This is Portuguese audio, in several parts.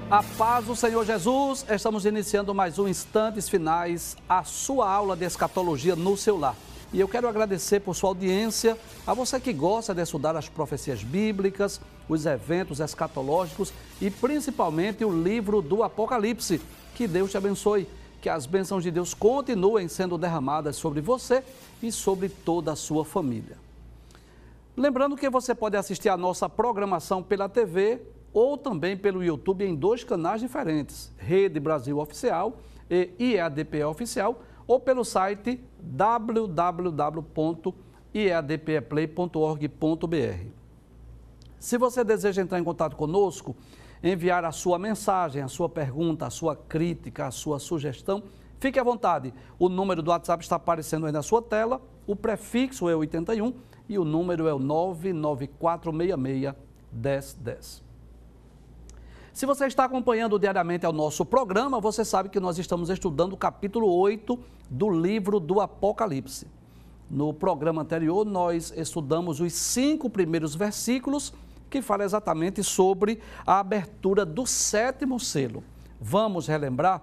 A paz do Senhor Jesus, estamos iniciando mais um Instantes Finais, a sua aula de escatologia no seu lar. E eu quero agradecer por sua audiência, a você que gosta de estudar as profecias bíblicas, os eventos escatológicos e principalmente o livro do Apocalipse. Que Deus te abençoe, que as bênçãos de Deus continuem sendo derramadas sobre você e sobre toda a sua família. Lembrando que você pode assistir a nossa programação pela TV ou também pelo YouTube em dois canais diferentes, Rede Brasil Oficial e IEADP Oficial, ou pelo site www.iadpeplay.org.br. Se você deseja entrar em contato conosco, enviar a sua mensagem, a sua pergunta, a sua crítica, a sua sugestão, fique à vontade. O número do WhatsApp está aparecendo aí na sua tela, o prefixo é 81 e o número é o 994661010. Se você está acompanhando diariamente o nosso programa, você sabe que nós estamos estudando o capítulo 8 do livro do Apocalipse. No programa anterior, nós estudamos os 5 primeiros versículos que falam exatamente sobre a abertura do 7º selo. Vamos relembrar,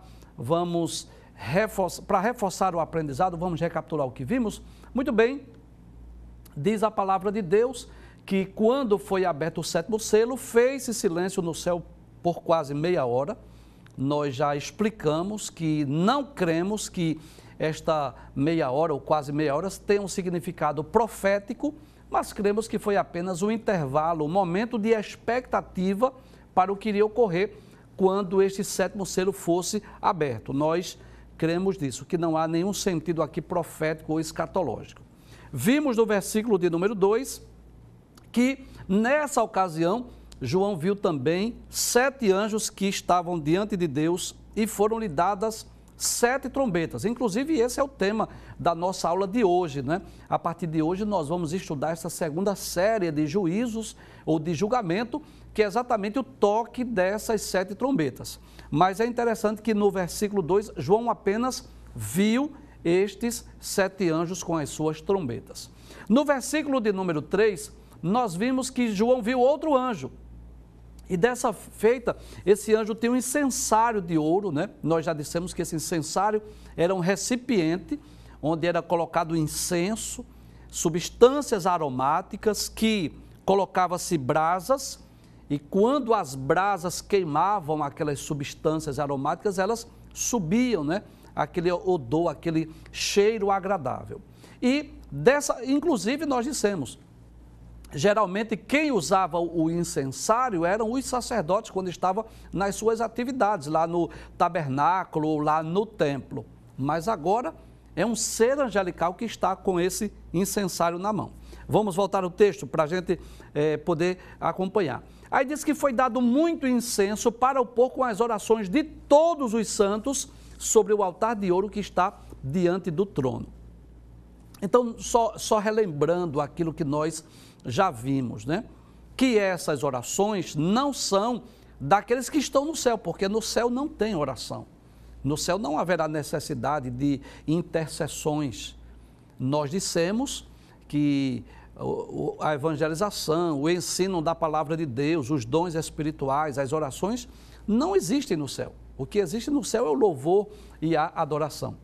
para reforçar o aprendizado, vamos recapitular o que vimos? Muito bem, diz a palavra de Deus que quando foi aberto o 7º selo, fez-se silêncio no céu por quase meia hora. Nós já explicamos que não cremos que esta meia hora ou quase meia hora tenha um significado profético, mas cremos que foi apenas um intervalo, um momento de expectativa para o que iria ocorrer quando este 7º selo fosse aberto. Nós cremos disso, que não há nenhum sentido aqui profético ou escatológico. Vimos no versículo de número 2 que nessa ocasião João viu também 7 anjos que estavam diante de Deus e foram-lhe dadas 7 trombetas. Inclusive, esse é o tema da nossa aula de hoje, né? A partir de hoje, nós vamos estudar essa segunda série de juízos ou de julgamento, que é exatamente o toque dessas 7 trombetas. Mas é interessante que no versículo 2, João apenas viu estes 7 anjos com as suas trombetas. No versículo de número 3, nós vimos que João viu outro anjo. E dessa feita, esse anjo tem um incensário de ouro, né? Nós já dissemos que esse incensário era um recipiente onde era colocado incenso, substâncias aromáticas, que colocava-se brasas, e quando as brasas queimavam aquelas substâncias aromáticas, elas subiam, né? Aquele odor, aquele cheiro agradável. E inclusive nós dissemos, geralmente, quem usava o incensário eram os sacerdotes quando estavam nas suas atividades, lá no tabernáculo ou lá no templo. Mas agora é um ser angelical que está com esse incensário na mão. Vamos voltar ao texto para a gente poder acompanhar. Aí diz que foi dado muito incenso para o pôr com as orações de todos os santos sobre o altar de ouro que está diante do trono. Então, só relembrando aquilo que nós já vimos, né? Que essas orações não são daqueles que estão no céu, porque no céu não tem oração. No céu não haverá necessidade de intercessões. Nós dissemos que a evangelização, o ensino da palavra de Deus, os dons espirituais, as orações, não existem no céu. O que existe no céu é o louvor e a adoração.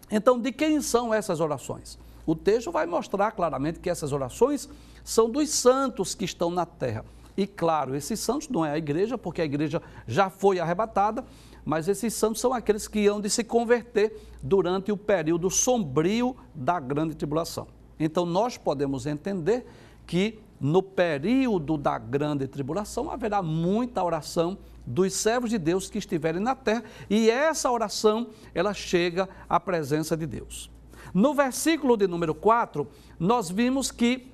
Então, de quem são essas orações? O texto vai mostrar claramente que essas orações são dos santos que estão na terra. E claro, esses santos não é a igreja, porque a igreja já foi arrebatada, mas esses santos são aqueles que hão de se converter durante o período sombrio da grande tribulação. Então, nós podemos entender que no período da grande tribulação haverá muita oração dos servos de Deus que estiverem na terra, e essa oração, ela chega à presença de Deus. No versículo de número 4, nós vimos que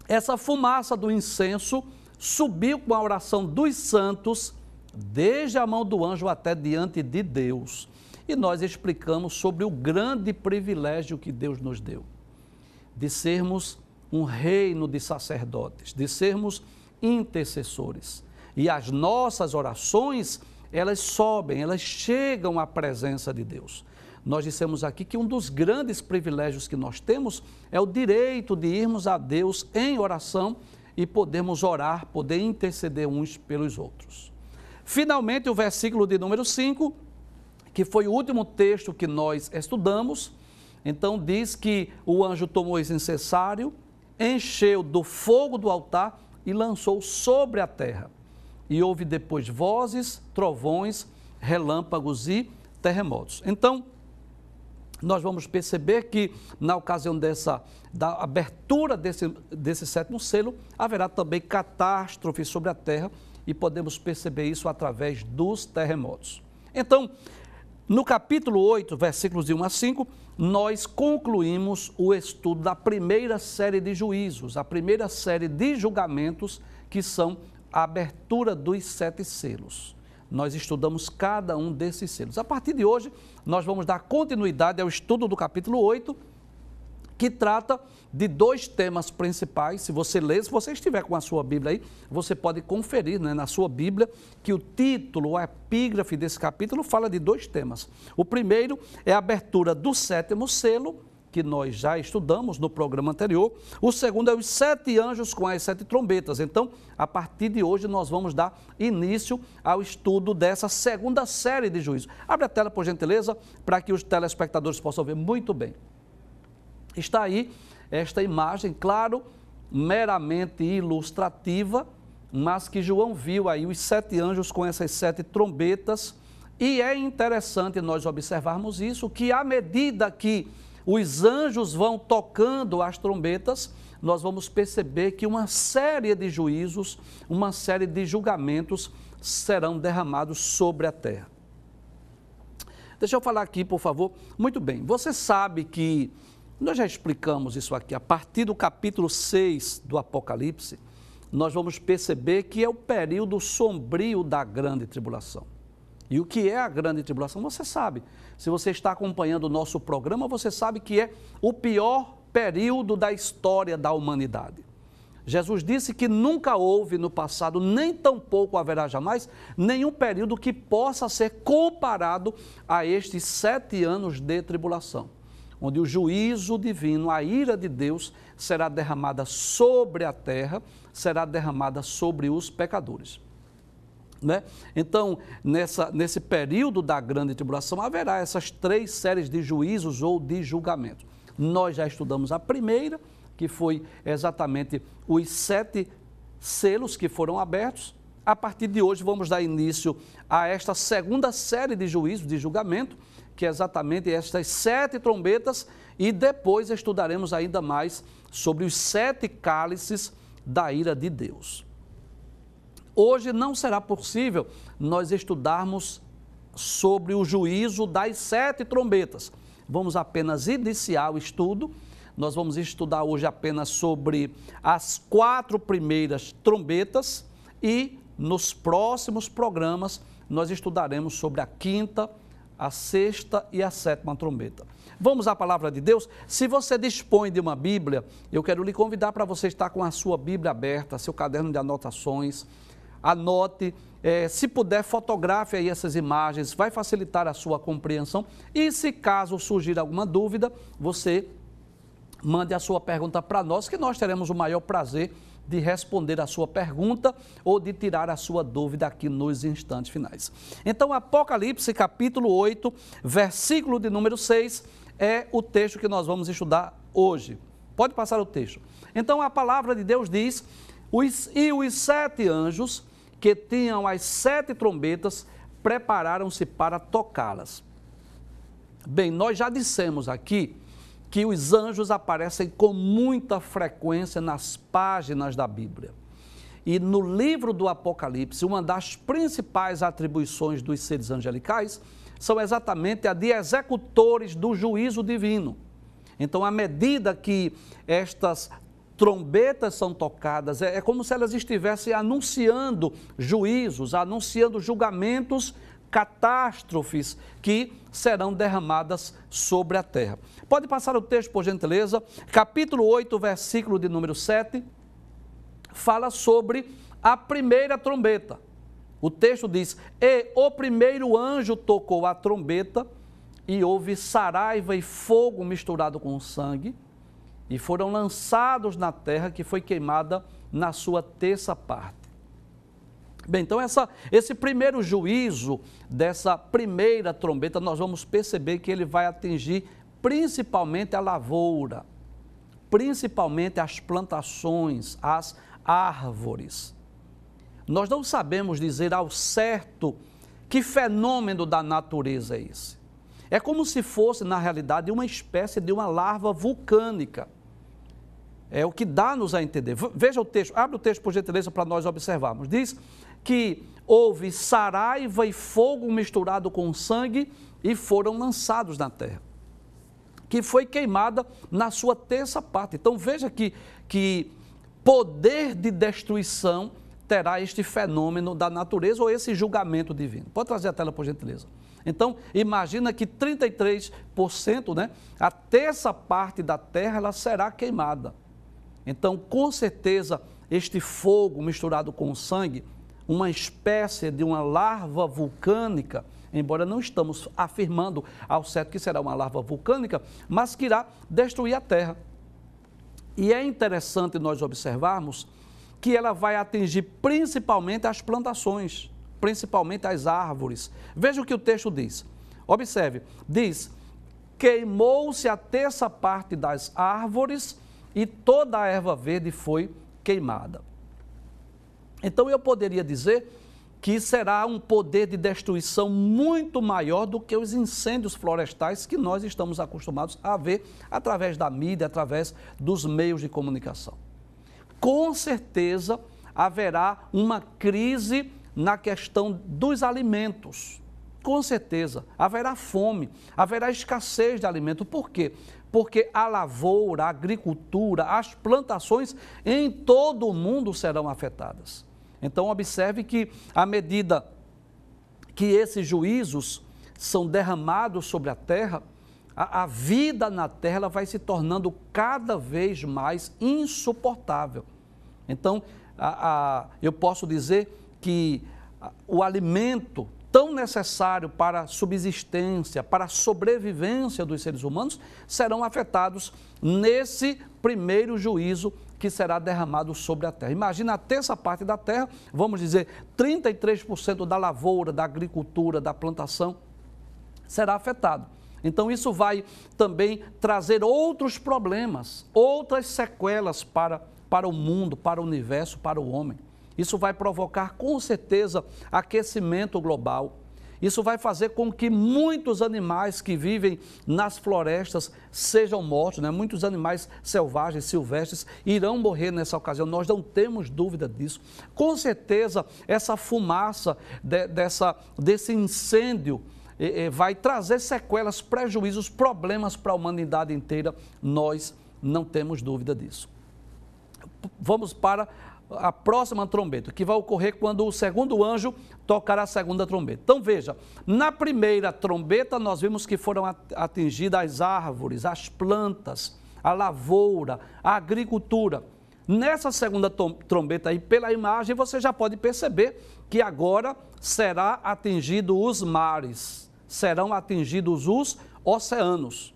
essa fumaça do incenso subiu com a oração dos santos, desde a mão do anjo até diante de Deus. E nós explicamos sobre o grande privilégio que Deus nos deu, de sermos um reino de sacerdotes, de sermos intercessores. E as nossas orações, elas sobem, elas chegam à presença de Deus. Nós dissemos aqui que um dos grandes privilégios que nós temos é o direito de irmos a Deus em oração e podermos orar, poder interceder uns pelos outros. Finalmente, o versículo de número 5, que foi o último texto que nós estudamos, então diz que o anjo tomou esse incensário, encheu do fogo do altar e lançou sobre a terra. E houve depois vozes, trovões, relâmpagos e terremotos. Então, nós vamos perceber que na ocasião da abertura desse sétimo selo, haverá também catástrofe sobre a terra e podemos perceber isso através dos terremotos. Então, no capítulo 8, versículos de 1 a 5, nós concluímos o estudo da primeira série de juízos, a primeira série de julgamentos, que são a abertura dos 7 selos. Nós estudamos cada um desses selos. A partir de hoje, nós vamos dar continuidade ao estudo do capítulo 8, que trata de 2 temas principais. Se você ler, se você estiver com a sua Bíblia aí, você pode conferir, né, na sua Bíblia, que o título, a epígrafe desse capítulo fala de 2 temas. O primeiro é a abertura do 7º selo, que nós já estudamos no programa anterior. O segundo é os 7 anjos com as 7 trombetas. Então, a partir de hoje, nós vamos dar início ao estudo dessa segunda série de juízos. Abre a tela, por gentileza, para que os telespectadores possam ver muito bem. Está aí esta imagem, claro, meramente ilustrativa, mas que João viu aí os 7 anjos com essas 7 trombetas. E é interessante nós observarmos isso, que à medida que os anjos vão tocando as trombetas, nós vamos perceber que uma série de juízos, uma série de julgamentos serão derramados sobre a terra. Deixa eu falar aqui, por favor. Muito bem, você sabe que nós já explicamos isso aqui, a partir do capítulo 6 do Apocalipse, nós vamos perceber que é o período sombrio da grande tribulação. E o que é a grande tribulação? Você sabe. Se você está acompanhando o nosso programa, você sabe que é o pior período da história da humanidade. Jesus disse que nunca houve no passado, nem tampouco haverá jamais, nenhum período que possa ser comparado a estes 7 anos de tribulação, onde o juízo divino, a ira de Deus, será derramada sobre a terra, será derramada sobre os pecadores. Né? Então, nesse período da grande tribulação, haverá essas 3 séries de juízos ou de julgamentos. Nós já estudamos a primeira, que foi exatamente os 7 selos que foram abertos. A partir de hoje, vamos dar início a esta segunda série de juízos, de julgamento, que é exatamente estas 7 trombetas, e depois estudaremos ainda mais sobre os 7 cálices da ira de Deus. Hoje não será possível nós estudarmos sobre o juízo das 7 trombetas. Vamos apenas iniciar o estudo. Nós vamos estudar hoje apenas sobre as 4 primeiras trombetas e nos próximos programas nós estudaremos sobre a 5ª, a 6ª e a 7ª trombeta. Vamos à palavra de Deus? Se você dispõe de uma Bíblia, eu quero lhe convidar para você estar com a sua Bíblia aberta, seu caderno de anotações. Anote, se puder, fotografe aí essas imagens, vai facilitar a sua compreensão. E se caso surgir alguma dúvida, você mande a sua pergunta para nós, que nós teremos o maior prazer de responder a sua pergunta ou de tirar a sua dúvida aqui nos instantes finais. Então, Apocalipse capítulo 8, versículo de número 6, é o texto que nós vamos estudar hoje. Pode passar o texto. Então, a palavra de Deus diz: os 7 anjos que tinham as 7 trombetas prepararam-se para tocá-las. Bem, nós já dissemos aqui que os anjos aparecem com muita frequência nas páginas da Bíblia. E no livro do Apocalipse, uma das principais atribuições dos seres angelicais são exatamente a de executores do juízo divino. Então, à medida que estas trombetas são tocadas, é como se elas estivessem anunciando juízos, anunciando julgamentos, catástrofes que serão derramadas sobre a terra. Pode passar o texto, por gentileza. Capítulo 8, versículo de número 7, fala sobre a primeira trombeta. O texto diz: e o primeiro anjo tocou a trombeta, e houve saraiva e fogo misturado com sangue, e foram lançados na terra, que foi queimada na sua terça parte. Bem, então esse primeiro juízo dessa primeira trombeta, nós vamos perceber que ele vai atingir principalmente a lavoura, principalmente as plantações, as árvores. Nós não sabemos dizer ao certo que fenômeno da natureza é esse. É como se fosse, na realidade, uma espécie de uma larva vulcânica. É o que dá-nos a entender. Veja o texto, abre o texto por gentileza para nós observarmos. Diz que houve saraiva e fogo misturado com sangue e foram lançados na terra, que foi queimada na sua terça parte. Então veja que poder de destruição terá este fenômeno da natureza ou esse julgamento divino. Pode trazer a tela por gentileza. Então, imagina que 33%, né, a terça parte da terra, ela será queimada. Então, com certeza, este fogo misturado com sangue, uma espécie de uma larva vulcânica, embora não estamos afirmando ao certo que será uma larva vulcânica, mas que irá destruir a terra. E é interessante nós observarmos que ela vai atingir principalmente as plantações, principalmente as árvores. Veja o que o texto diz. Observe, diz, queimou-se a terça parte das árvores e toda a erva verde foi queimada. Então eu poderia dizer que será um poder de destruição muito maior do que os incêndios florestais que nós estamos acostumados a ver através da mídia, através dos meios de comunicação. Com certeza haverá uma crise na questão dos alimentos. Com certeza haverá fome, haverá escassez de alimento. Por quê? Porque a lavoura, a agricultura, as plantações em todo o mundo serão afetadas. Então observe que à medida que esses juízos são derramados sobre a terra, a vida na terra ela vai se tornando cada vez mais insuportável. Então, eu posso dizer que o alimento tão necessário para a subsistência, para a sobrevivência dos seres humanos, serão afetados nesse primeiro juízo que será derramado sobre a terra. Imagina a terça parte da terra, vamos dizer, 33% da lavoura, da agricultura, da plantação, será afetado. Então isso vai também trazer outros problemas, outras sequelas para o mundo, para o universo, para o homem. Isso vai provocar com certeza aquecimento global. Isso vai fazer com que muitos animais que vivem nas florestas sejam mortos, né? Muitos animais selvagens, silvestres, irão morrer nessa ocasião. Nós não temos dúvida disso. Com certeza, essa fumaça desse incêndio vai trazer sequelas, prejuízos, problemas para a humanidade inteira. Nós não temos dúvida disso. Vamos para a próxima trombeta, que vai ocorrer quando o segundo anjo tocar a segunda trombeta. Então veja, na primeira trombeta nós vimos que foram atingidas as árvores, as plantas, a lavoura, a agricultura. Nessa segunda trombeta aí, pela imagem, você já pode perceber que agora será atingido os mares, serão atingidos os oceanos.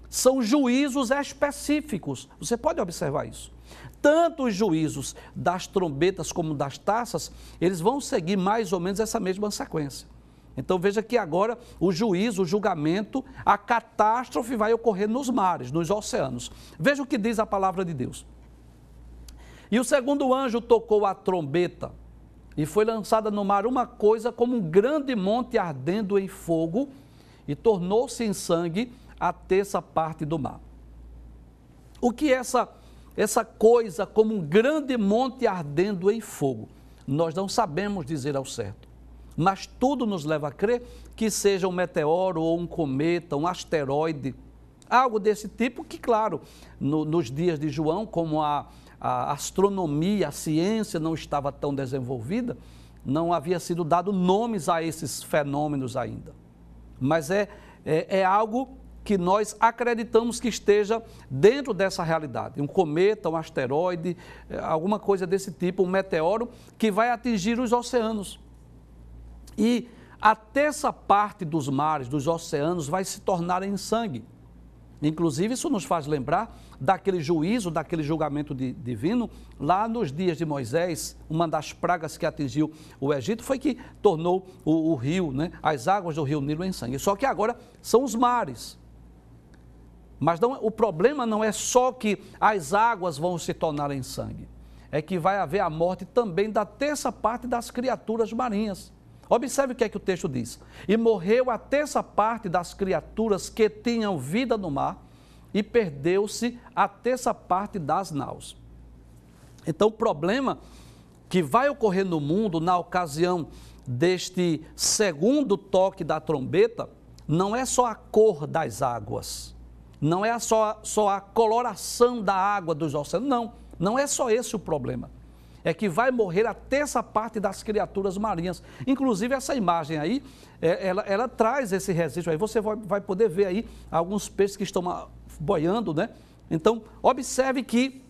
São juízos específicos, você pode observar isso. Tanto os juízos das trombetas como das taças, eles vão seguir mais ou menos essa mesma sequência. Então veja que agora o juízo, o julgamento, a catástrofe vai ocorrer nos mares, nos oceanos. Veja o que diz a palavra de Deus. E o segundo anjo tocou a trombeta e foi lançada no mar uma coisa como um grande monte ardendo em fogo e tornou-se em sangue a terça parte do mar. O que é essa coisa como um grande monte ardendo em fogo? Nós não sabemos dizer ao certo, mas tudo nos leva a crer que seja um meteoro ou um cometa, um asteroide, algo desse tipo que, claro, nos dias de João, como a astronomia, a ciência não estava tão desenvolvida, não havia sido dado nomes a esses fenômenos ainda. Mas é algo que nós acreditamos que esteja dentro dessa realidade. Um cometa, um asteroide, alguma coisa desse tipo, um meteoro que vai atingir os oceanos. E a terça parte dos mares, dos oceanos, vai se tornar em sangue. Inclusive, isso nos faz lembrar daquele juízo, daquele julgamento divino, lá nos dias de Moisés. Uma das pragas que atingiu o Egito foi que tornou o rio, né, as águas do rio Nilo em sangue. Só que agora são os mares. Mas não, o problema não é só que as águas vão se tornar em sangue. É que vai haver a morte também da terça parte das criaturas marinhas. Observe o que é que o texto diz. E morreu a terça parte das criaturas que tinham vida no mar, e perdeu-se a terça parte das naus. Então, o problema que vai ocorrer no mundo na ocasião deste segundo toque da trombeta, não é só a cor das águas, não é só a coloração da água dos oceanos, não é só esse o problema. É que vai morrer a terça parte das criaturas marinhas. Inclusive, essa imagem aí, ela traz esse registro aí. Você vai poder ver aí alguns peixes que estão boiando, né? Então, observe que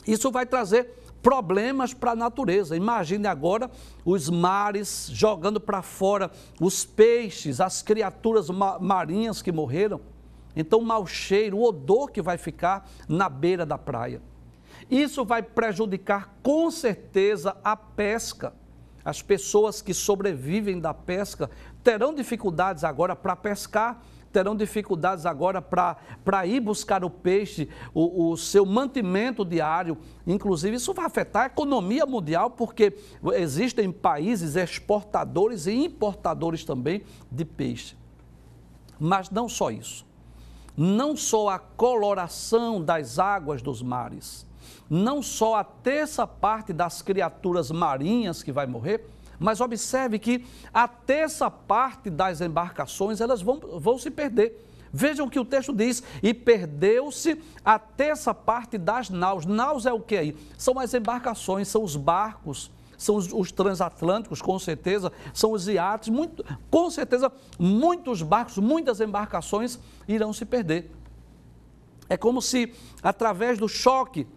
isso vai trazer problemas para a natureza. Imagine agora os mares jogando para fora os peixes, as criaturas marinhas que morreram. Então, o mau cheiro, o odor que vai ficar na beira da praia. Isso vai prejudicar com certeza a pesca. As pessoas que sobrevivem da pesca terão dificuldades agora para pescar, terão dificuldades agora para ir buscar o peixe, o seu mantimento diário. Inclusive, isso vai afetar a economia mundial, porque existem países exportadores e importadores também de peixe. Mas não só isso. Não só a coloração das águas dos mares, não só a terça parte das criaturas marinhas que vai morrer, mas observe que a terça parte das embarcações, elas vão se perder. Vejam o que o texto diz, e perdeu-se a terça parte das naus. Naus é o que aí? São as embarcações, são os barcos, são os transatlânticos, com certeza, são os iates, com certeza muitos barcos, muitas embarcações irão se perder. É como se, através do choque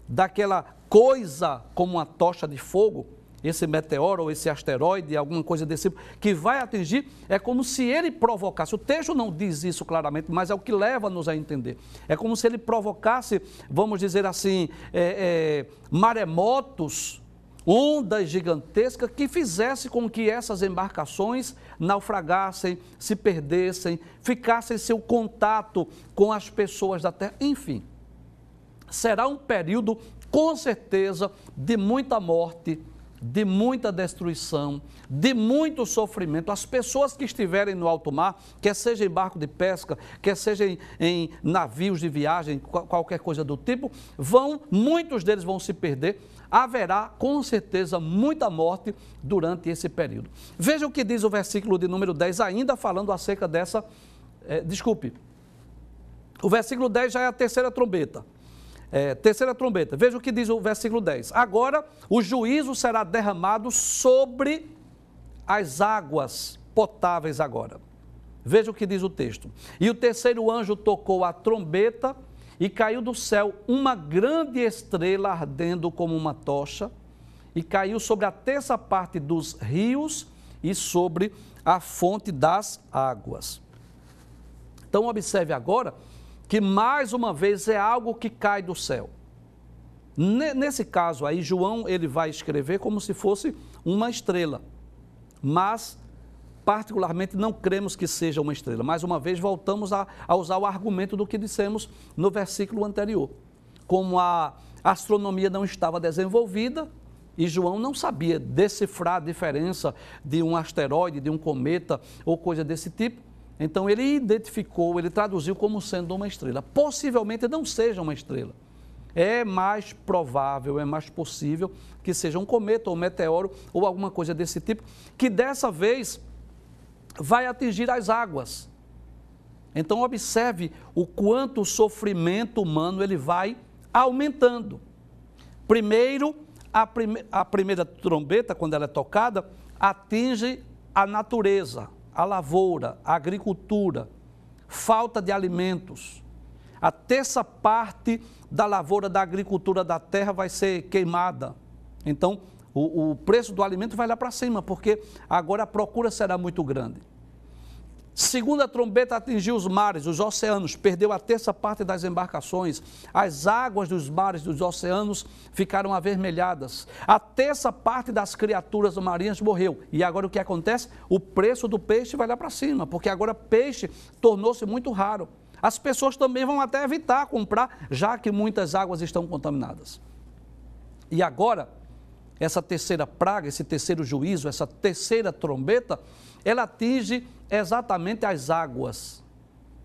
daquela coisa como uma tocha de fogo, esse meteoro ou esse asteroide, alguma coisa desse tipo, que vai atingir, é como se ele provocasse, o texto não diz isso claramente, mas é o que leva-nos a entender, é como se ele provocasse, vamos dizer assim, maremotos, ondas gigantescas que fizesse com que essas embarcações naufragassem, se perdessem, ficassem sem o contato com as pessoas da terra, enfim. Será um período, com certeza, de muita morte, de muita destruição, de muito sofrimento. As pessoas que estiverem no alto mar, quer seja em barco de pesca, quer seja em navios de viagem, qualquer coisa do tipo, muitos deles vão se perder. Haverá, com certeza, muita morte durante esse período. Veja o que diz o versículo de número 10, ainda falando acerca dessa... o versículo 10 já é a terceira trombeta. Terceira trombeta, veja o que diz o versículo 10. Agora o juízo será derramado sobre as águas potáveis agora. Veja o que diz o texto. E o terceiro anjo tocou a trombeta e caiu do céu uma grande estrela ardendo como uma tocha e caiu sobre a terça parte dos rios e sobre a fonte das águas. Então observe agora que mais uma vez é algo que cai do céu. Nesse caso aí, João ele vai escrever como se fosse uma estrela, mas particularmente não cremos que seja uma estrela. Mais uma vez voltamos a usar o argumento do que dissemos no versículo anterior. Como a astronomia não estava desenvolvida e João não sabia decifrar a diferença de um asteroide, de um cometa ou coisa desse tipo, então ele identificou, ele traduziu como sendo uma estrela. Possivelmente não seja uma estrela. É mais provável, é mais possível que seja um cometa ou um meteoro ou alguma coisa desse tipo, que dessa vez vai atingir as águas. Então observe o quanto o sofrimento humano ele vai aumentando. Primeiro, a primeira trombeta, quando ela é tocada, atinge a natureza, a lavoura, a agricultura, falta de alimentos. A terça parte da lavoura, da agricultura da terra vai ser queimada. Então, o preço do alimento vai lá para cima, porque agora a procura será muito grande. Segunda trombeta atingiu os mares, os oceanos, perdeu a terça parte das embarcações. As águas dos mares, dos oceanos, ficaram avermelhadas. A terça parte das criaturas marinhas morreu. E agora o que acontece? O preço do peixe vai lá para cima, porque agora peixe tornou-se muito raro. As pessoas também vão até evitar comprar, já que muitas águas estão contaminadas. E agora, essa terceira praga, esse terceiro juízo, essa terceira trombeta, ela atinge exatamente as águas,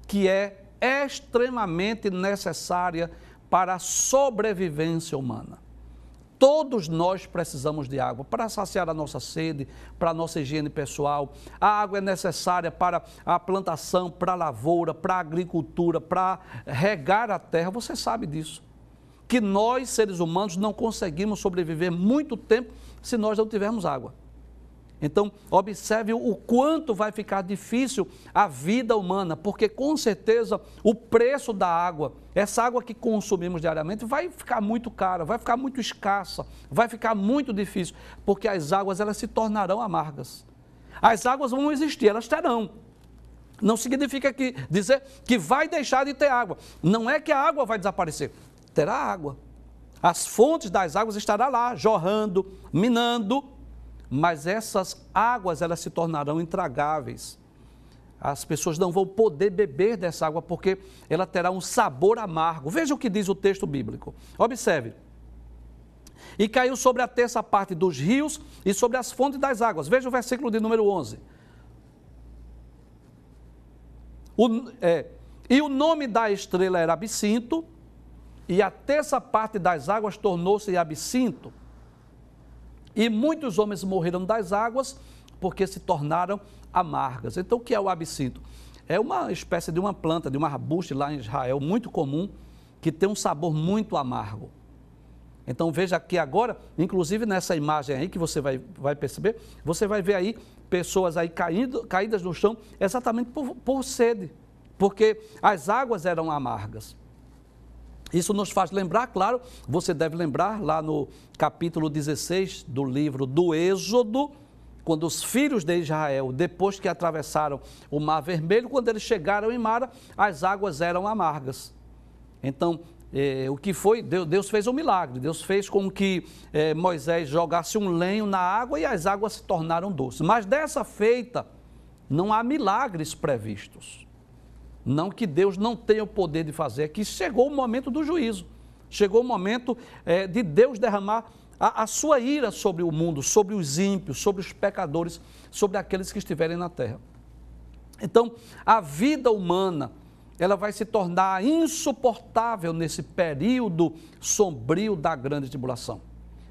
que é extremamente necessária para a sobrevivência humana. Todos nós precisamos de água para saciar a nossa sede, para a nossa higiene pessoal. A água é necessária para a plantação, para a lavoura, para a agricultura, para regar a terra. Você sabe disso. Que nós, seres humanos, não conseguimos sobreviver muito tempo se nós não tivermos água. Então, observe o quanto vai ficar difícil a vida humana, porque com certeza o preço da água, essa água que consumimos diariamente, vai ficar muito cara, vai ficar muito escassa, vai ficar muito difícil, porque as águas elas se tornarão amargas. As águas vão existir, elas terão. Não significa dizer que vai deixar de ter água. Não é que a água vai desaparecer, terá água. As fontes das águas estarão lá, jorrando, minando, mas essas águas elas se tornarão intragáveis. As pessoas não vão poder beber dessa água porque ela terá um sabor amargo. Veja o que diz o texto bíblico. Observe. E caiu sobre a terça parte dos rios e sobre as fontes das águas. Veja o versículo de número 11. E o nome da estrela era Absinto, e a terça parte das águas tornou-se absinto. E muitos homens morreram das águas porque se tornaram amargas. Então, o que é o absinto? É uma espécie de uma planta, de um arbusto lá em Israel, muito comum, que tem um sabor muito amargo. Então, veja aqui agora, inclusive nessa imagem aí que você vai perceber, você vai ver aí pessoas aí caídas no chão exatamente por sede, porque as águas eram amargas. Isso nos faz lembrar, claro, você deve lembrar lá no capítulo 16 do livro do Êxodo, quando os filhos de Israel, depois que atravessaram o Mar Vermelho, quando eles chegaram em Mara, as águas eram amargas. Então, o que foi? Deus fez um milagre, Deus fez com que Moisés jogasse um lenho na água e as águas se tornaram doces. Mas dessa feita, não há milagres previstos. Não que Deus não tenha o poder de fazer, é que chegou o momento do juízo, chegou o momento de Deus derramar a sua ira sobre o mundo, sobre os ímpios, sobre os pecadores, sobre aqueles que estiverem na terra. Então, a vida humana, ela vai se tornar insuportável nesse período sombrio da grande tribulação.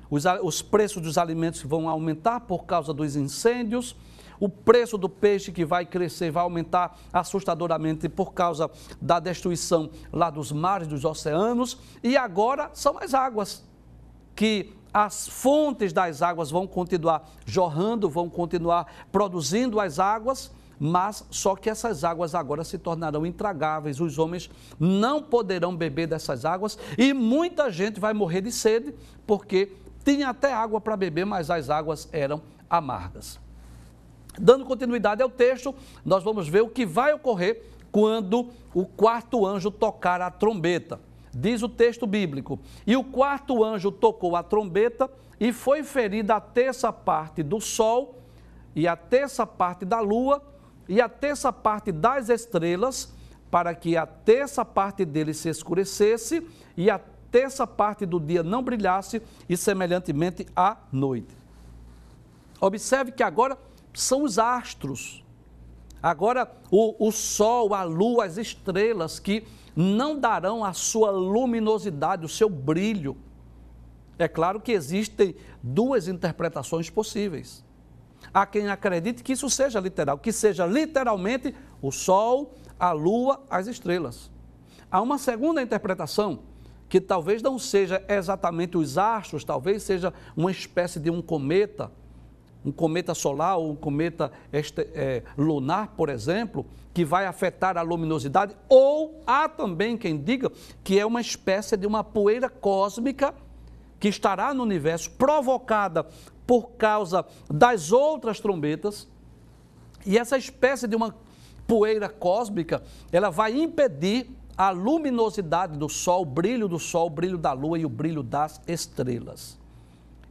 Os preços dos alimentos vão aumentar por causa dos incêndios, o preço do peixe que vai crescer, vai aumentar assustadoramente por causa da destruição lá dos mares, dos oceanos. E agora são as águas, que as fontes das águas vão continuar jorrando, vão continuar produzindo as águas, mas só que essas águas agora se tornarão intragáveis. Os homens não poderão beber dessas águas e muita gente vai morrer de sede, porque tinha até água para beber, mas as águas eram amargas. Dando continuidade ao texto, nós vamos ver o que vai ocorrer quando o quarto anjo tocar a trombeta. Diz o texto bíblico: e o quarto anjo tocou a trombeta e foi ferida a terça parte do sol e a terça parte da lua e a terça parte das estrelas, para que a terça parte deles se escurecesse e a terça parte do dia não brilhasse, e semelhantemente à noite. Observe que agora são os astros. Agora o sol, a lua, as estrelas que não darão a sua luminosidade, o seu brilho. É claro que existem duas interpretações possíveis. Há quem acredite que isso seja literal, que seja literalmente o sol, a lua, as estrelas. Há uma segunda interpretação, que talvez não seja exatamente os astros, talvez seja uma espécie de um cometa solar ou um cometa lunar, por exemplo, que vai afetar a luminosidade, ou há também quem diga que é uma espécie de uma poeira cósmica que estará no universo, provocada por causa das outras trombetas, e essa espécie de uma poeira cósmica, ela vai impedir a luminosidade do sol, o brilho da lua e o brilho das estrelas.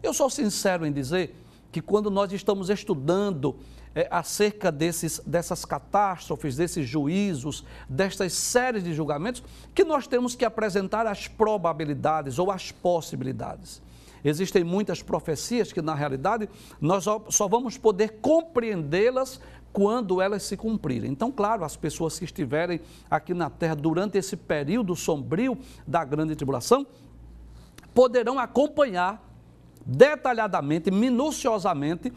Eu sou sincero em dizer que quando nós estamos estudando acerca dessas catástrofes, desses juízos, destas séries de julgamentos, que nós temos que apresentar as probabilidades ou as possibilidades. Existem muitas profecias que, na realidade, nós só vamos poder compreendê-las quando elas se cumprirem. Então, claro, as pessoas que estiverem aqui na Terra durante esse período sombrio da grande tribulação, poderão acompanhar detalhadamente, minuciosamente,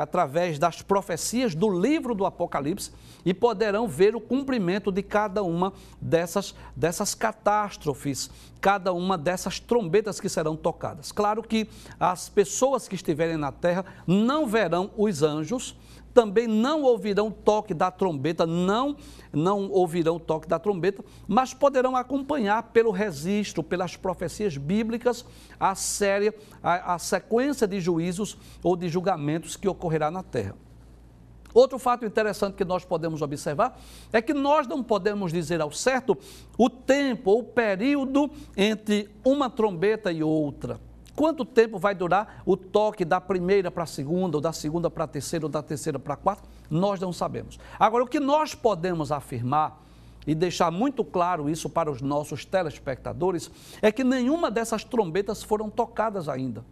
através das profecias do livro do Apocalipse, e poderão ver o cumprimento de cada uma dessas catástrofes, cada uma dessas trombetas que serão tocadas. Claro que as pessoas que estiverem na terra não verão os anjos, também não ouvirão o toque da trombeta, não ouvirão o toque da trombeta, mas poderão acompanhar pelo registro, pelas profecias bíblicas, a sequência de juízos ou de julgamentos que ocorrerá na terra. Outro fato interessante que nós podemos observar é que nós não podemos dizer ao certo o tempo ou o período entre uma trombeta e outra. Quanto tempo vai durar o toque da primeira para a segunda, ou da segunda para a terceira, ou da terceira para a quarta? Nós não sabemos. Agora, o que nós podemos afirmar, e deixar muito claro isso para os nossos telespectadores, é que nenhuma dessas trombetas foram tocadas ainda.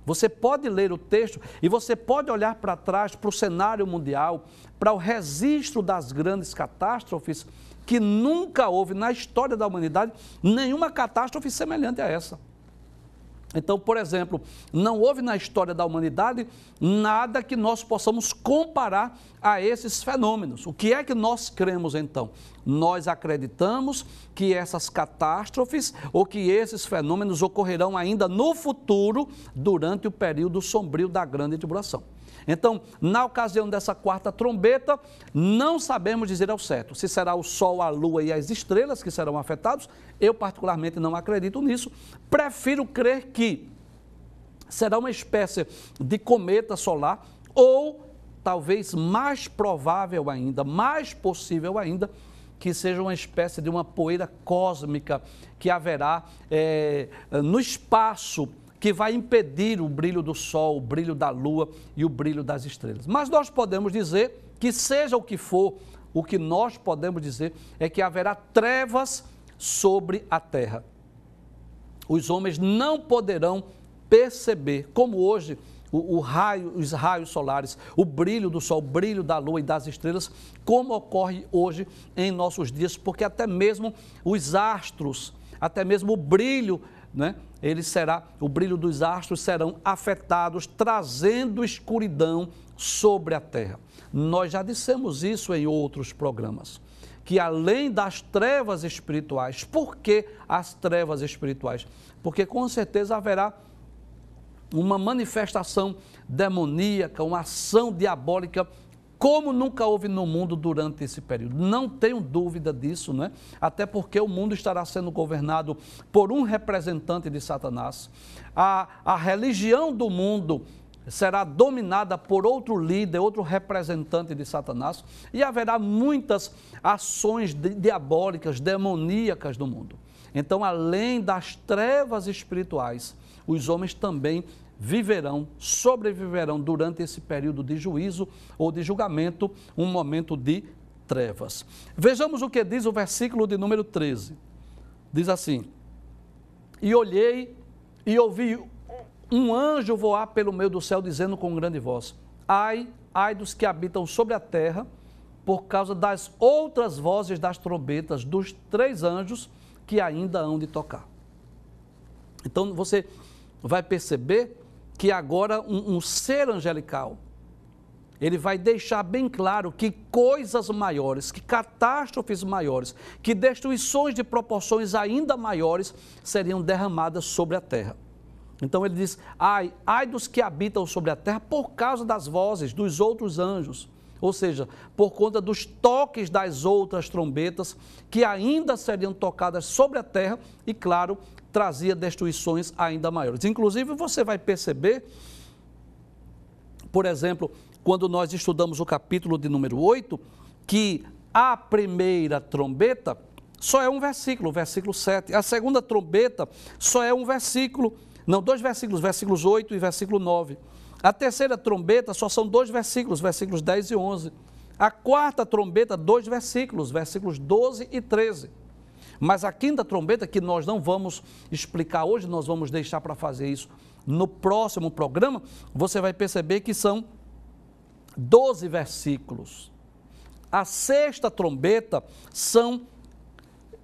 Você pode ler o texto e você pode olhar para trás, para o cenário mundial, para o registro das grandes catástrofes, que nunca houve na história da humanidade nenhuma catástrofe semelhante a essa. Então, por exemplo, não houve na história da humanidade nada que nós possamos comparar a esses fenômenos. O que é que nós cremos então? Nós acreditamos que essas catástrofes ou que esses fenômenos ocorrerão ainda no futuro, durante o período sombrio da grande tribulação. Então, na ocasião dessa quarta trombeta, não sabemos dizer ao certo se será o sol, a lua e as estrelas que serão afetados. Eu particularmente não acredito nisso. Prefiro crer que será uma espécie de cometa solar ou talvez mais provável ainda, mais possível ainda, que seja uma espécie de uma poeira cósmica que haverá no espaço, que vai impedir o brilho do sol, o brilho da lua e o brilho das estrelas. Mas nós podemos dizer que seja o que for, o que nós podemos dizer é que haverá trevas sobre a terra. Os homens não poderão perceber, como hoje, os raios solares, o brilho do sol, o brilho da lua e das estrelas, como ocorre hoje em nossos dias, porque até mesmo os astros, até mesmo o brilho, o brilho dos astros serão afetados, trazendo escuridão sobre a terra. Nós já dissemos isso em outros programas, que além das trevas espirituais, por que as trevas espirituais? Porque com certeza haverá uma manifestação demoníaca, uma ação diabólica, como nunca houve no mundo durante esse período. Não tenho dúvida disso, Até porque o mundo estará sendo governado por um representante de Satanás. A religião do mundo será dominada por outro líder, outro representante de Satanás, e haverá muitas ações diabólicas, demoníacas no mundo. Então, além das trevas espirituais, os homens também sobreviverão durante esse período de juízo ou de julgamento, um momento de trevas. Vejamos o que diz o versículo de número 13. Diz assim: e olhei e ouvi um anjo voar pelo meio do céu, dizendo com grande voz: ai dos que habitam sobre a terra, por causa das outras vozes das trombetas dos 3 anjos que ainda hão de tocar. Então você vai perceber que agora um ser angelical, ele vai deixar bem claro que coisas maiores, que catástrofes maiores, que destruições de proporções ainda maiores seriam derramadas sobre a terra. Então ele diz: ai dos que habitam sobre a terra por causa das vozes dos outros anjos, ou seja, por conta dos toques das outras trombetas que ainda seriam tocadas sobre a terra e, claro, trazia destruições ainda maiores. Inclusive, você vai perceber, por exemplo, quando nós estudamos o capítulo de número 8, que a primeira trombeta só é um versículo, o versículo 7. A segunda trombeta só é um versículo, não, 2 versículos, versículos 8 e versículo 9. A terceira trombeta só são 2 versículos, versículos 10 e 11. A quarta trombeta, 2 versículos, versículos 12 e 13. Mas a quinta trombeta, que nós não vamos explicar hoje, nós vamos deixar para fazer isso no próximo programa, você vai perceber que são 12 versículos. A sexta trombeta são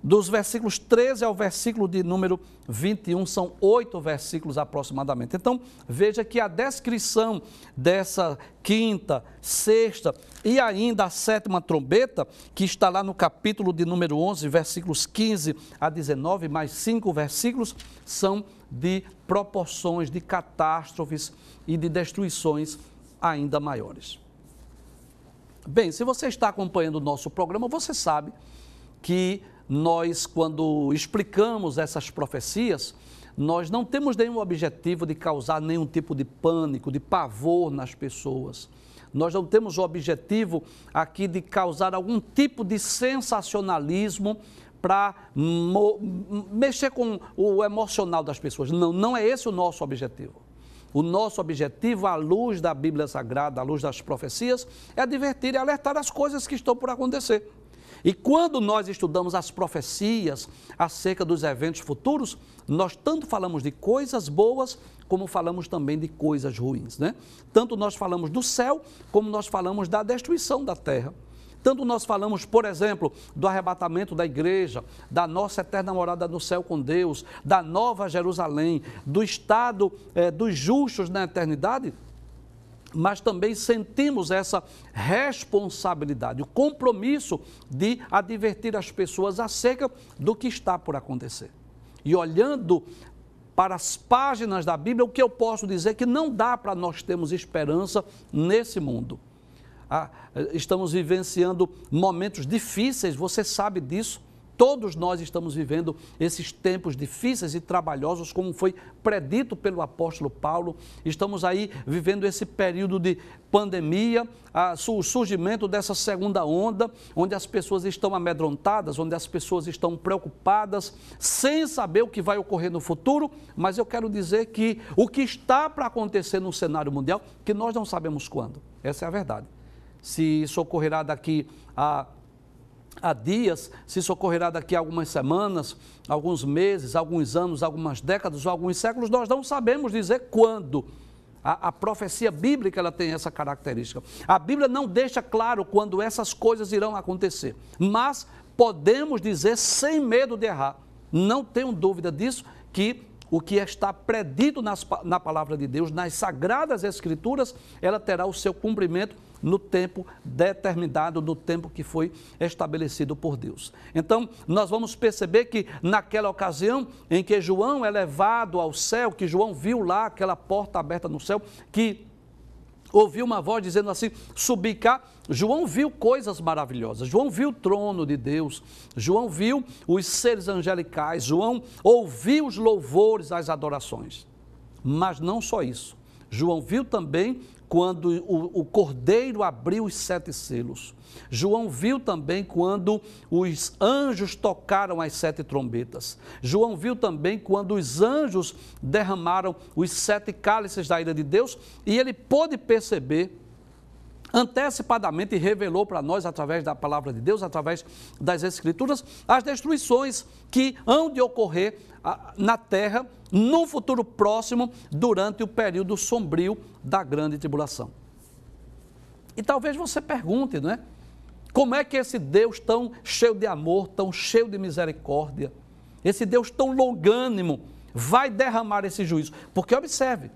dos versículos 13 ao versículo de número 21, são 8 versículos aproximadamente. Então, veja que a descrição dessa quinta, sexta e ainda a sétima trombeta, que está lá no capítulo de número 11, versículos 15 a 19, mais 5 versículos, são de proporções de catástrofes e de destruições ainda maiores. Bem, se você está acompanhando o nosso programa, você sabe que nós, quando explicamos essas profecias, nós não temos nenhum objetivo de causar nenhum tipo de pânico, de pavor nas pessoas. Nós não temos o objetivo aqui de causar algum tipo de sensacionalismo para mexer com o emocional das pessoas. Não, não é esse o nosso objetivo. O nosso objetivo, à luz da Bíblia Sagrada, à luz das profecias, é advertir e alertar as coisas que estão por acontecer. E quando nós estudamos as profecias acerca dos eventos futuros, nós tanto falamos de coisas boas, como falamos também de coisas ruins, né? Tanto nós falamos do céu, como nós falamos da destruição da terra. Tanto nós falamos, por exemplo, do arrebatamento da igreja, da nossa eterna morada no céu com Deus, da nova Jerusalém, do estado dos justos na eternidade, mas também sentimos essa responsabilidade, o compromisso de advertir as pessoas acerca do que está por acontecer. E olhando para as páginas da Bíblia, o que eu posso dizer é que não dá para nós termos esperança nesse mundo. Estamos vivenciando momentos difíceis, você sabe disso. Todos nós estamos vivendo esses tempos difíceis e trabalhosos, como foi predito pelo apóstolo Paulo. Estamos aí vivendo esse período de pandemia, o surgimento dessa segunda onda, onde as pessoas estão amedrontadas, onde as pessoas estão preocupadas, sem saber o que vai ocorrer no futuro. Mas eu quero dizer que o que está para acontecer no cenário mundial, que nós não sabemos quando. Essa é a verdade. Se isso ocorrerá daqui a dias, se isso ocorrerá daqui a algumas semanas, alguns meses, alguns anos, algumas décadas ou alguns séculos, nós não sabemos dizer quando. A profecia bíblica ela tem essa característica. A Bíblia não deixa claro quando essas coisas irão acontecer, mas podemos dizer sem medo de errar, não tenho dúvida disso, que o que está predito na palavra de Deus, nas sagradas escrituras, ela terá o seu cumprimento no tempo determinado, no tempo que foi estabelecido por Deus. Então, nós vamos perceber que naquela ocasião em que João é levado ao céu, que João viu lá aquela porta aberta no céu, que ouviu uma voz dizendo assim, subi cá, João viu coisas maravilhosas, João viu o trono de Deus, João viu os seres angelicais, João ouviu os louvores, as adorações. Mas não só isso, João viu também quando o cordeiro abriu os 7 selos. João viu também quando os anjos tocaram as 7 trombetas. João viu também quando os anjos derramaram os 7 cálices da ira de Deus, e ele pôde perceber antecipadamente e revelou para nós, através da palavra de Deus, através das Escrituras, as destruições que hão de ocorrer na terra, no futuro próximo, durante o período sombrio da grande tribulação. E talvez você pergunte, não é? Como é que esse Deus tão cheio de amor, tão cheio de misericórdia, esse Deus tão longânimo, vai derramar esse juízo? Porque observe,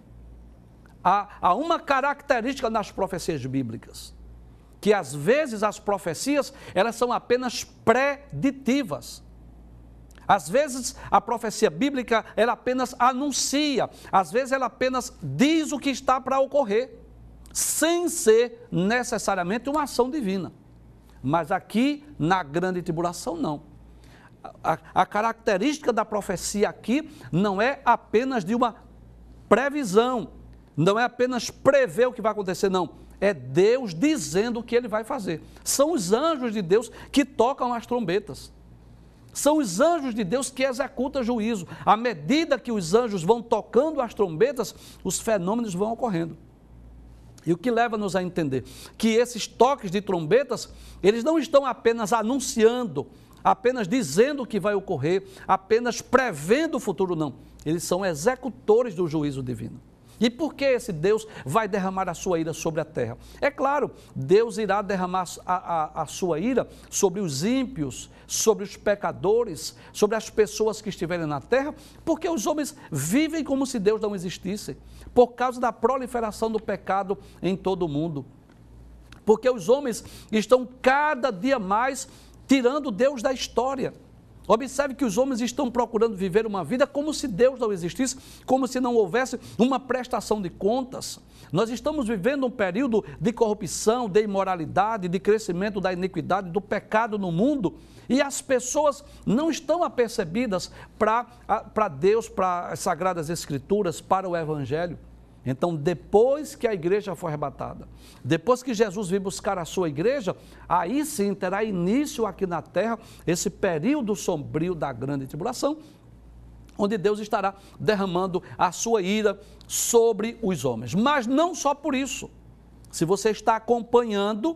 há uma característica nas profecias bíblicas, que às vezes as profecias, elas são apenas preditivas. Às vezes a profecia bíblica, ela apenas anuncia, às vezes ela apenas diz o que está para ocorrer, sem ser necessariamente uma ação divina. Mas aqui, na grande tribulação, não. A característica da profecia aqui não é apenas de uma previsão, não é apenas prever o que vai acontecer, não. É Deus dizendo o que ele vai fazer. São os anjos de Deus que tocam as trombetas. São os anjos de Deus que executam juízo. À medida que os anjos vão tocando as trombetas, os fenômenos vão ocorrendo. E o que leva-nos a entender que esses toques de trombetas, eles não estão apenas anunciando, apenas dizendo o que vai ocorrer, apenas prevendo o futuro, não. Eles são executores do juízo divino. E por que esse Deus vai derramar a sua ira sobre a terra? É claro, Deus irá derramar a sua ira sobre os ímpios, sobre os pecadores, sobre as pessoas que estiverem na terra, porque os homens vivem como se Deus não existisse, por causa da proliferação do pecado em todo o mundo. Porque os homens estão cada dia mais tirando Deus da história. Observe que os homens estão procurando viver uma vida como se Deus não existisse, como se não houvesse uma prestação de contas. Nós estamos vivendo um período de corrupção, de imoralidade, de crescimento da iniquidade, do pecado no mundo, e as pessoas não estão apercebidas para Deus, para as Sagradas Escrituras, para o Evangelho. Então, depois que a igreja for arrebatada, depois que Jesus vir buscar a sua igreja, aí sim terá início aqui na terra esse período sombrio da grande tribulação, onde Deus estará derramando a sua ira sobre os homens. Mas não só por isso. Se você está acompanhando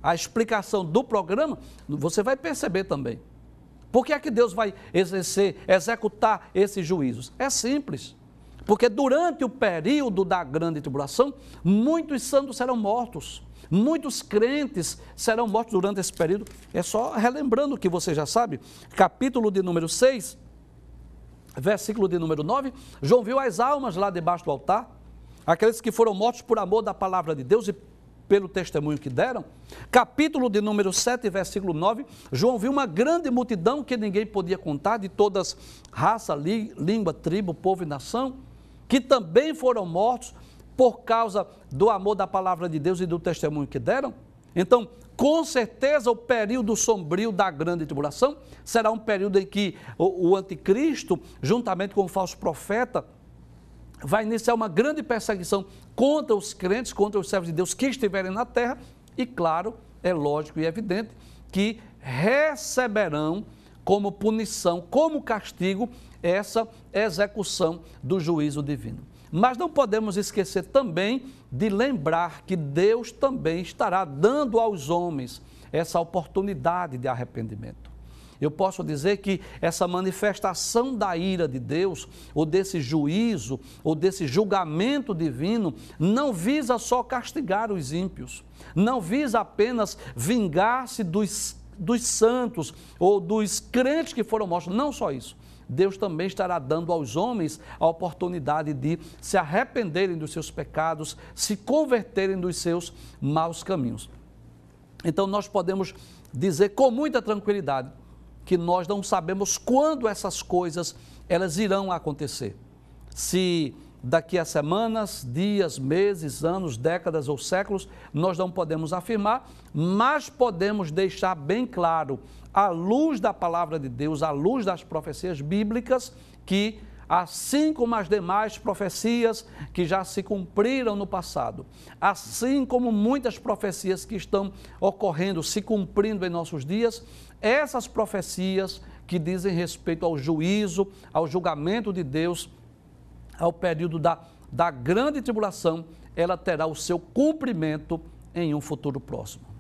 a explicação do programa, você vai perceber também. Por que é que Deus vai executar esses juízos? É simples. Porque durante o período da grande tribulação, muitos santos serão mortos, muitos crentes serão mortos durante esse período. É só relembrando o que você já sabe, capítulo de número 6, versículo de número 9, João viu as almas lá debaixo do altar, aqueles que foram mortos por amor da palavra de Deus e pelo testemunho que deram. Capítulo de número 7, versículo 9, João viu uma grande multidão que ninguém podia contar, de todas raça, língua, tribo, povo e nação, que também foram mortos por causa do amor da palavra de Deus e do testemunho que deram. Então, com certeza, o período sombrio da grande tribulação será um período em que o anticristo, juntamente com o falso profeta, vai iniciar uma grande perseguição contra os crentes, contra os servos de Deus que estiverem na terra, e claro, é lógico e evidente que receberão como punição, como castigo, essa execução do juízo divino. Mas não podemos esquecer também de lembrar que Deus também estará dando aos homens essa oportunidade de arrependimento. Eu posso dizer que essa manifestação da ira de Deus, ou desse juízo, ou desse julgamento divino, não visa só castigar os ímpios, não visa apenas vingar-se dos santos ou dos crentes que foram mortos, não só isso. Deus também estará dando aos homens a oportunidade de se arrependerem dos seus pecados, se converterem dos seus maus caminhos. Então nós podemos dizer com muita tranquilidade que nós não sabemos quando essas coisas elas irão acontecer. Se daqui a semanas, dias, meses, anos, décadas ou séculos, nós não podemos afirmar, mas podemos deixar bem claro, à luz da palavra de Deus, à luz das profecias bíblicas, que assim como as demais profecias que já se cumpriram no passado, assim como muitas profecias que estão ocorrendo, se cumprindo em nossos dias, essas profecias que dizem respeito ao juízo, ao julgamento de Deus, ao período da grande tribulação, ela terá o seu cumprimento em um futuro próximo.